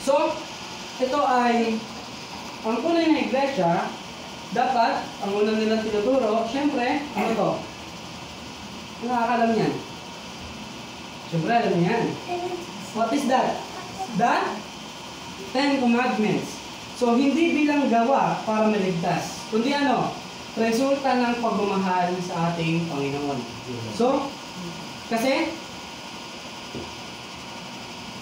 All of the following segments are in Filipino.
So, ito ay ang tunay na iglesia. Dapat, ang unang nilang tinuturo, syempre, ano to? Ano nakakalam niyan? Syempre, alam niyo yan. What is that? The Ten Commandments. So, hindi bilang gawa para maligtas, kundi ano? Resulta ng pagmamahal sa ating Panginoon. So, kasi,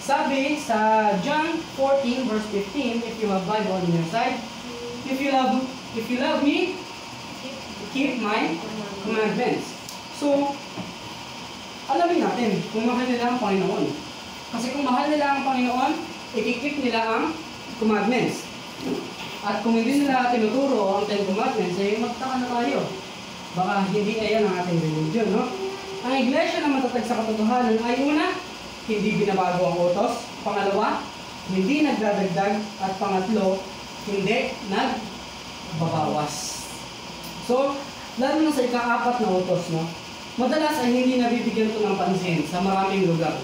sabi sa John 14 verse 15, if you have Bible on your side, if you love me, keep my commandments. So, alamin natin kung mahal nila ang Panginoon. Kasi kung mahal nila ang Panginoon, ikikip nila ang commandments. At kung hindi nila tinuturo ang Ten Commandments, eh magtaka na tayo. Baka hindi ayan ang ating religion, no? Ang iglesia na matatag sa katotohanan ay una, hindi binabago ang utos. Pangalawa, hindi nagdadagdag. At pangatlo, hindi nagbabawas. So, lalo na sa ika-4 na utos, no? Madalas ay hindi nabibigyan ito ng pansin sa maraming lugar.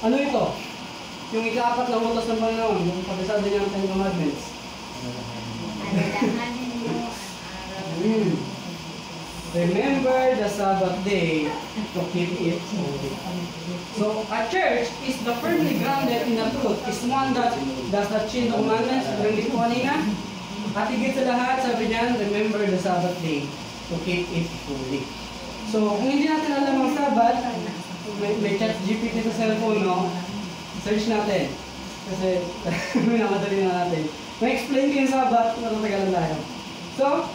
Ano ito? Yung ika-4 na utos ng Panginoon, yung pagkasada niya ng Ten Commandments. Remember the Sabbath day to keep it holy. So, a church is the firmly grounded in the truth, is one that does not change the commandments. Bring it po kanina. At higit sa lahat, sabi niyan, remember the Sabbath day to keep it holy. So, kung hindi natin alam ang Sabbath, may chat GPT sa cellphone, no? Search natin. Kasi, minamadali na natin. Ma-explain ko yung Sabbath, matatagalan tayo. So,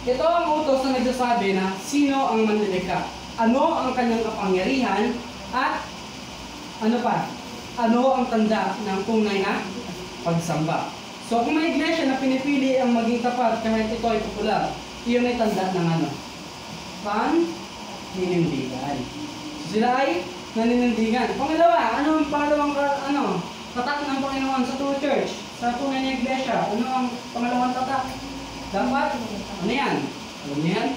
ito ang utos na nagsasabi na sino ang manlilikha, ano ang kanyang kapangyarihan, at ano pa, ano ang tanda ng tunay na pagsamba. So kung may iglesia na pinipili ang maging tapat kahit ito ay popular, iyon ay tanda ng ano? Paninindigan. So sila ay naninindigan. Pangalawa, ano ang pangalawang tatak ng Panginoon sa true church, sa tunay na iglesia? Ano ang pangalawang tatak? Dapat, ano yan? Alam niyo yan?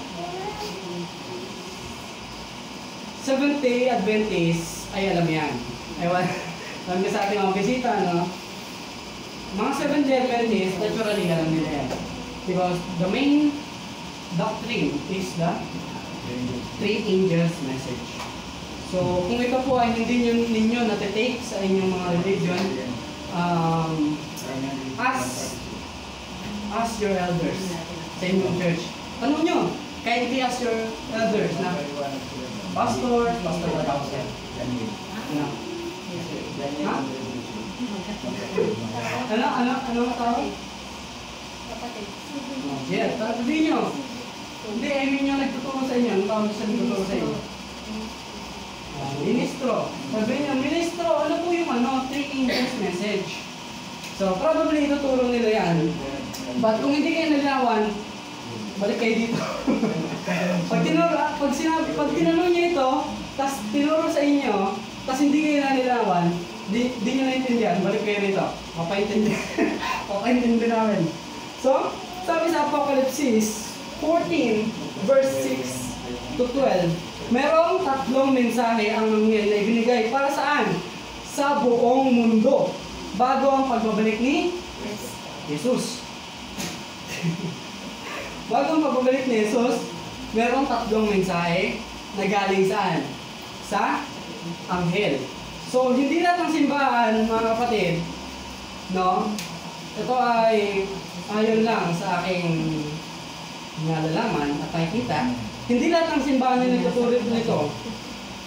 Seventh-day Adventist ay alam yan. Ewan, alam niyo sa ating mga bisita, no? Mga Seventh-day Adventist, naturally alam nila yan. Because the main doctrine is the three angels message. So, kung ito po ay hindi ninyo natitake sa inyong mga religion, ask your elders sa inyong church. Tanong nyo, kahit hindi ask your elders na, Pastor ba tawag siya? Ano? Ha? Ano ang tawag? Kapatid. Yeah, sabihin nyo. Hindi, I mean yung nagtuturo sa inyo. Ano tawag sa nagtuturo sa inyo? Ministro. Sabihin nyo, ministro, ano po yung three angels message? So, probably ituturo nila yan. But kung hindi kayo nalawan, balik kayo dito. pag tinanong nyo ito, tapos tinuro sa inyo, tapos hindi kayo nanilawan, di nyo naintindihan, balik kayo rito. Papaintindi namin. So, sabi sa Apocalypse 14, verse 6 to 12, merong tatlong mensahe ang nangyay na ibinigay para saan? Sa buong mundo. Bago ang pagbabalik ni Jesus. Bago ang pagbabalik ni Jesus, merong tatlong mensahe na galing saan? Sa anghel. So, hindi lahat ng simbahan, mga kapatid, no? Ito ay ayon lang sa aking nalalaman at nakikita. Hindi lahat ng simbahan na nagtuturo nito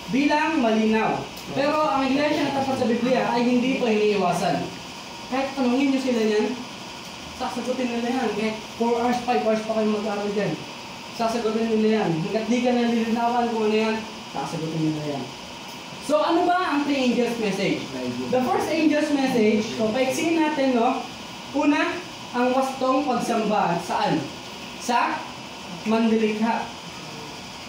bilang malinaw. Pero ang iglesia na tapat sa Biblia ay hindi ito iniiwasan. Kahit tanungin nyo sila yan, sasagutin nila yan. Kahit 4 hours, 5 hours pa kayo mag-aaral dyan. Sasagutin nila yan. Hanggat di ka nalilinawan kung ano yan, sasagutin nila yan. So ano ba ang three angels message? The first angel's message, so paiksiin natin, no? Una, ang wastong pagsamba. Saan? Sa manlilikha.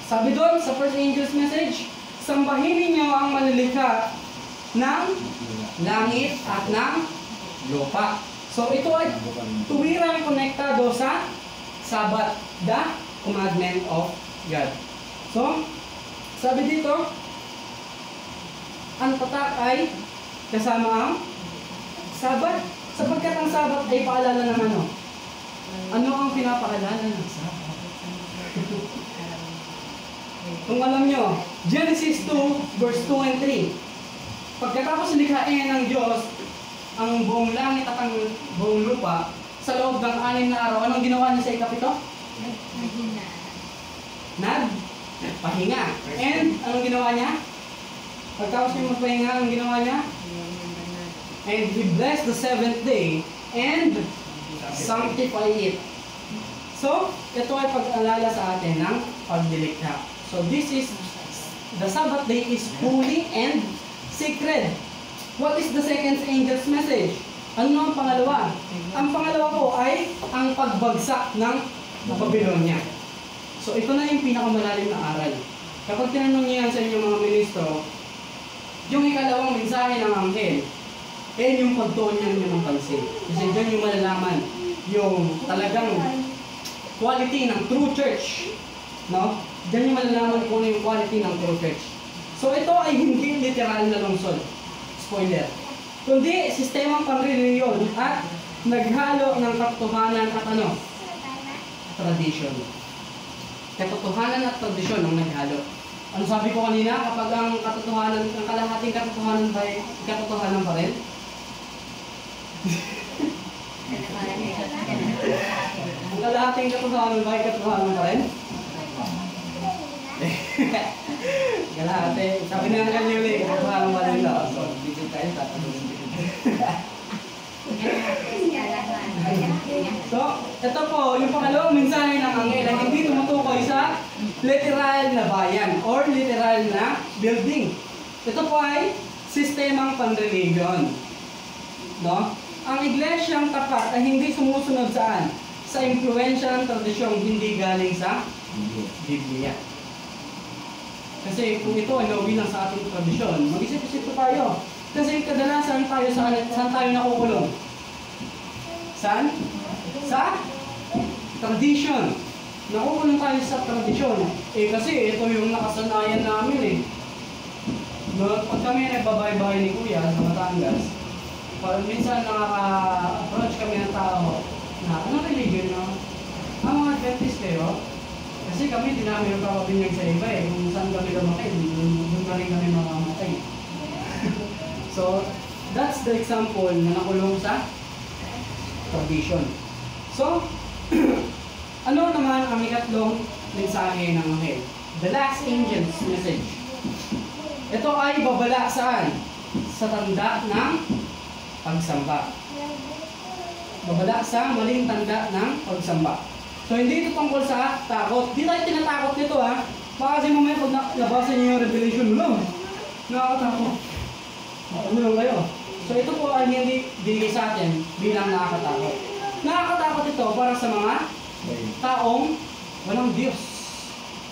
Sabi doon sa first angel's message, sambahin ninyo ang manlilikha ng langit at ng lupa. So ito ay tuwirang konektado sa Sabbath, the commandment of God. So, sabi dito, ang tatak ay kasama ang Sabat. Sapagkat ang Sabat ay paalala ng ano? Ano ang pinapaalala ng Sabat? Kung alam nyo, Genesis 2, verse 2 and 3. Pagkatapos likhain ng Diyos ang buong langit at ang buong lupa sa loob ng 6 na araw, anong ginawa niya sa ikapito? Nagpahinga. And anong ginawa niya? Pagkatapos niya magpahinga, anong ginawa niya? And He blessed the 7th day and sanctify it. So, ito ay pag-alala sa atin ng pagdilikha. So, this is, the Sabbath day is holy and sacred. What is the second angel's message? Ano ang pangalawa? Ang pangalawa po ay ang pagbagsak ng Babylonia. So, ito na yung pinakamalalim na aral. Kapag tinanong niyo yan sa inyong mga ministro, yung ikalawang mensahe ng anghel, yung pagtuon niyo ng pansin. Kasi dyan yung malalaman yung talagang quality ng true church. No? Diyan yung malalaman kung ano yung quality ng true church. So ito ay hindi literal na lungsod. Spoiler. Kundi sistemang pangreliyon at naghalo ng katotohanan at ano? Tradition. Katotohanan at tradisyon ang naghalo. Ano sabi ko kanina? Kapag ang katotohanan, ang kalahating katotohanan ba ay katotohanan pa rin? Ang kalahating katotohanan ba ay katotohanan pa rin? Kalahati. Sabi na nga nyo ulit, katotohanan pa rin daw. So, dito tayo tatapos. So, ito po, yung pangalawang mensahe ng anghel ay hindi tumutukoy sa literal na bayan or literal na building. Ito po ay sistemang panreligion. No? Ang iglesyang tapat ay hindi sumusunod saan? Sa impluensya ng tradisyong hindi galing sa Biblia. Kasi kung ito ay nawilang sa ating tradisyon, mag-isip-isip tayo. Kasi kadalasan tayo saan tayo nakukulong? Saan? Sa tradition. Nakukulong tayo sa tradisyon. Kasi ito yung nakasanayan namin eh. Pag kami nagbabay-bahay ni Kuya sa Batangas, pag minsan nakaka-approach kami ng tao na anong religion na? Mga Adventist kayo? Kasi kami hindi namin nagpapabinyag sa iba eh. Kung saan kami lumaki, doon na rin kami mamamatay. So, that's the example na nakulong sa tradition. So, ano naman ang ikatlong mensahe ng anghel? The last angel's message. Ito ay babala saan? Sa tanda ng pagsamba. Babala sa maling tanda ng pagsamba. So, hindi ito tungkol sa takot. Di tayo tinatakot nito ha. Baka kasi mamaya pag nabasa niyo yung revelation, nakakatakot. Ano lang kayo? So, ito po ay hindi binigay sa atin bilang nakakatakot. Nakakatakot ito para sa mga taong walang Diyos.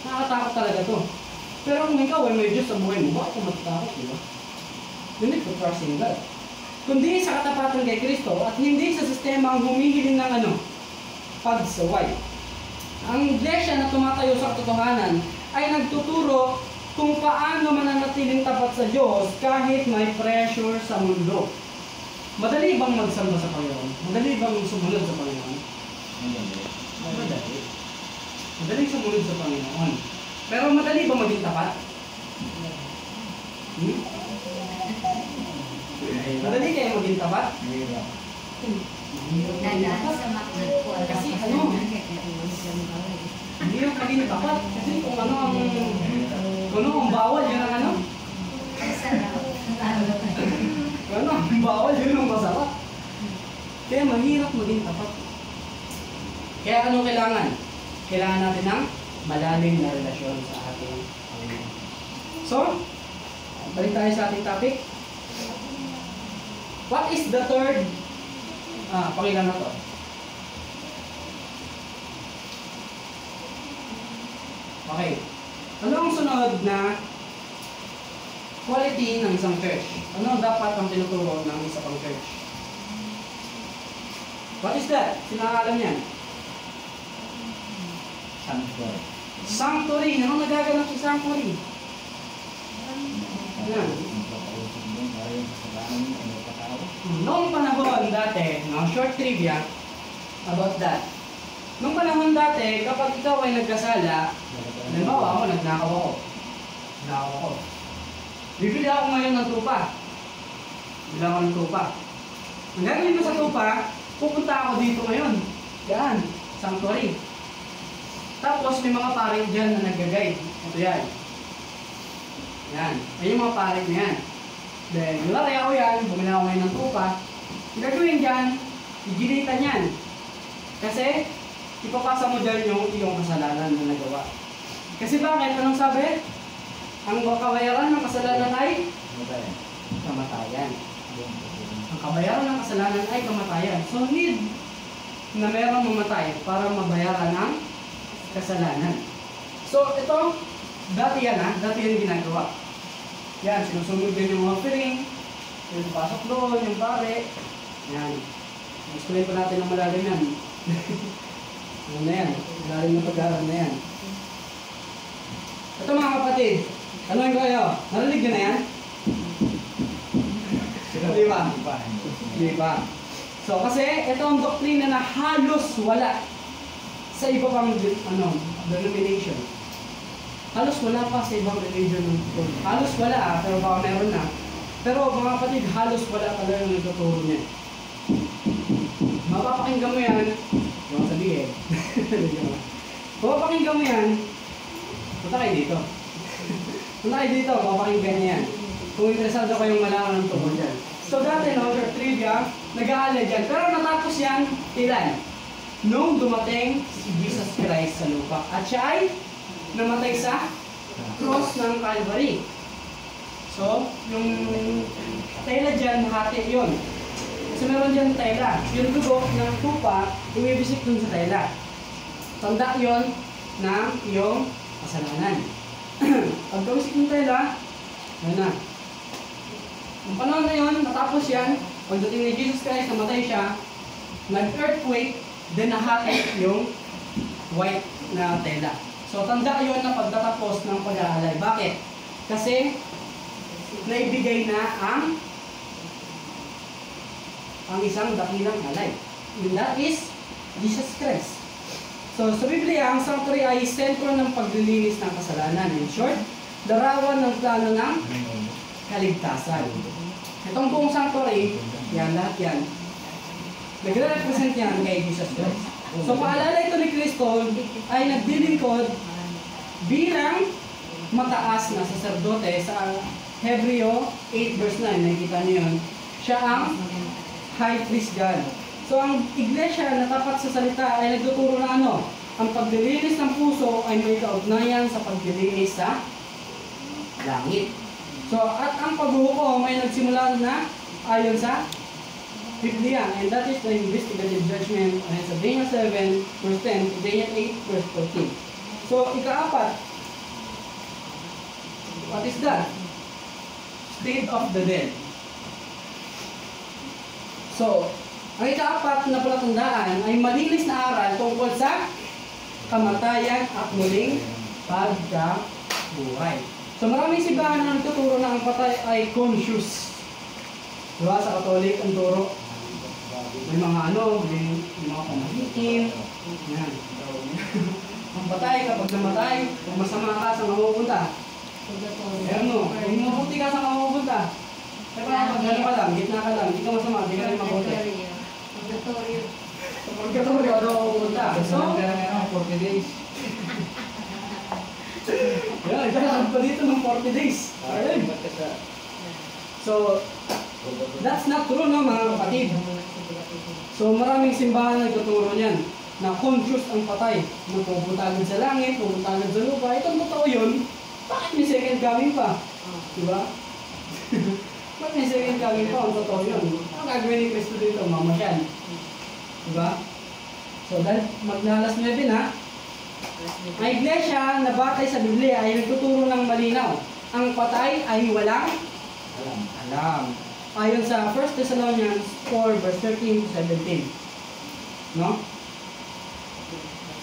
Nakakatakot talaga to. Pero kung ikaw ay may Diyos sa buhay mo, bakit ka matatakot, di ba? You need to trust in God. Kundi sa katapatan kay Kristo at hindi sa sistema ang humihiling ng ano? Pagsaway. Ang iglesia na tumatayo sa katotohanan ay nagtuturo kung paano mananatiling tapat sa Diyos kahit may pressure sa mundo. Madali bang magsamba sa Panginoon? Madali bang sumunod sa Panginoon? Madali. Madali sumunod sa Panginoon. Pero madali ba maging tapat? Madali kayo maging tapat? Kasi ano? Hindi yung maging tapat. Kasi kung ano ang bawal, yun ang ano? Ano ang bawal, yun ang masarap. Kaya mahirap maging tapat. Kaya ano kailangan? Kailangan natin ng malalim na relasyon sa ating Panginoon. So, balik tayo sa ating topic. What is the third? Pakilang na to. Okay. Ano ang sunod na quality ng isang church? Ano dapat ang tinuturo ng isang pang church? What is that? Sinangalan yan? Sanctuary. Sanctuary. Anong nagaganap sa sanctuary? Yan. Noong panahon dati, no, short trivia about that. Noong panahon dati, kapag ikaw ay nagkasala, halimbawa ako, nagnakaw ako. Nagnakaw ako. Bibili ako ngayon ng tupa. Bibili ako ng tupa. Ang gagawin ko sa tupa, pupunta ako dito ngayon. Yan, sanctuary. Tapos may mga paring dyan na nag-guide. Ito yan. Yan. Ay yung mga paring na yan. Then, nalari ako yan, bumili ako ngayon ng tupa. Ang gagawin dyan, i-gilitan yan. Kasi, ipapasa mo dyan yung iyong kasalanan na nagawa. Kasi bakit? Anong sabi? Ang kabayaran ng kasalanan ay kamatayan. Ang kabayaran ng kasalanan ay kamatayan. So, need na merong mamatay para mabayaran ang kasalanan. So, ito, dati yan ha, dati yan ginagawa. Yan, sinusunod din yung mga offering, yung pasok doon, yung pare. Yan. Explain pa natin ang malalim yan. Ano na yan? Malalim na pag-aaral na yan. Ito mga kapatid, tanongin ko kayo, narinig nyo na yan? Di ba? Di ba? So, kasi ito ang doktrina na halos wala sa iba pang denomination. Halos wala pa sa ibang religion. Halos wala pero baka meron na. Pero mga kapatid, halos wala talaga yung nagtuturo niya. Mapapakinggan mo yan, huwag sabihin. Mapapakinggan mo yan, punta kayo dito. Punta kayo dito, mapapakinggan niya yan. Kung interesado kayong malaman ng tungkol dyan. So dati, no, your trivia, nag-aalala dyan. Pero natapos yan, ilan? Nung dumating si Jesus Christ sa lupa. At siya ay namatay sa cross ng Calvary. So, yung tela dyan, hati yun. Kasi meron dyan tela. Yung dugo ng tupa, umibisik dun sa tela. Tanda yun ng iyong kasalanan. Pag gawin ng tela, yun na. Ang panahon na yun, natapos yan, pagdating ni Jesus Christ, namatay siya, nag-earthquake, then nahati yung white na tela. So, tanda yun na pagtatapos ng pag-aalay. Bakit? Kasi, naibigay na ang isang dakilang alay. And that is Jesus Christ. So, sa Biblia, ang sanctuary ay sentro ng paglilinis ng kasalanan. In short, larawan ng plano ng kaligtasan. Itong buong sanctuary, yan, lahat yan, nagre-represent yan kay Jesus Christ. So, paalala ito ni Kristo ay nagdilingkod bilang mataas na saserdote sa Hebreo 8 verse 9. Nakikita niyo yun. Siya ang high priest God. So, ang iglesia na tapat sa salita ay nagtuturo na ano? Ang paglilinis ng puso ay may kaugnayan sa paglilinis sa langit. So, at ang paghuhukom ay nagsimula na ayon sa Biblia, and that is the investigative judgment sa Daniel 7 verse 10 to Daniel 8 verse 14. So, ikaapat, what is that? State of the dead. So, ang ikaapat na palatandaan ay malinis na aral tungkol sa kamatayan at muling pagkabuhay. So, maraming simbahan na nagtuturo na ang patay ay conscious. Diba? Sa Katolik, ang turo. May mga may mga pamahiin. Yan. Ang patay, kapag namatay, kung masama ka sa mapupunta. Ayan mo, kung mabuti ka sa mapupunta. Kaya pag gano'n ka lang, gitna ka lang, hindi ka masama, hindi ka rin mabuti. Sa purgatorio, ano mapupunta? So, 40 days. Yan, nagkakaroon pa dito ng 40 days. Alright. So, that's not true, no, mga kapatid. So, maraming simbahan na nagtuturo niyan na conscious ang patay. Pupunta agad sa langit, pupunta agad sa lupa. Itong totoo yun, bakit may second coming pa? Diba? Bakit may second coming pa? Ang totoo yun. Ang gagawin ni Kristo dito, mamasyal. Diba? So, dahil maglalas 9 na, ang iglesia na batay sa Biblia ay nagtuturo ng malinaw. Ang patay ay walang alam. Ayon sa 1 Thessalonians 4 verse 13 to 17. No?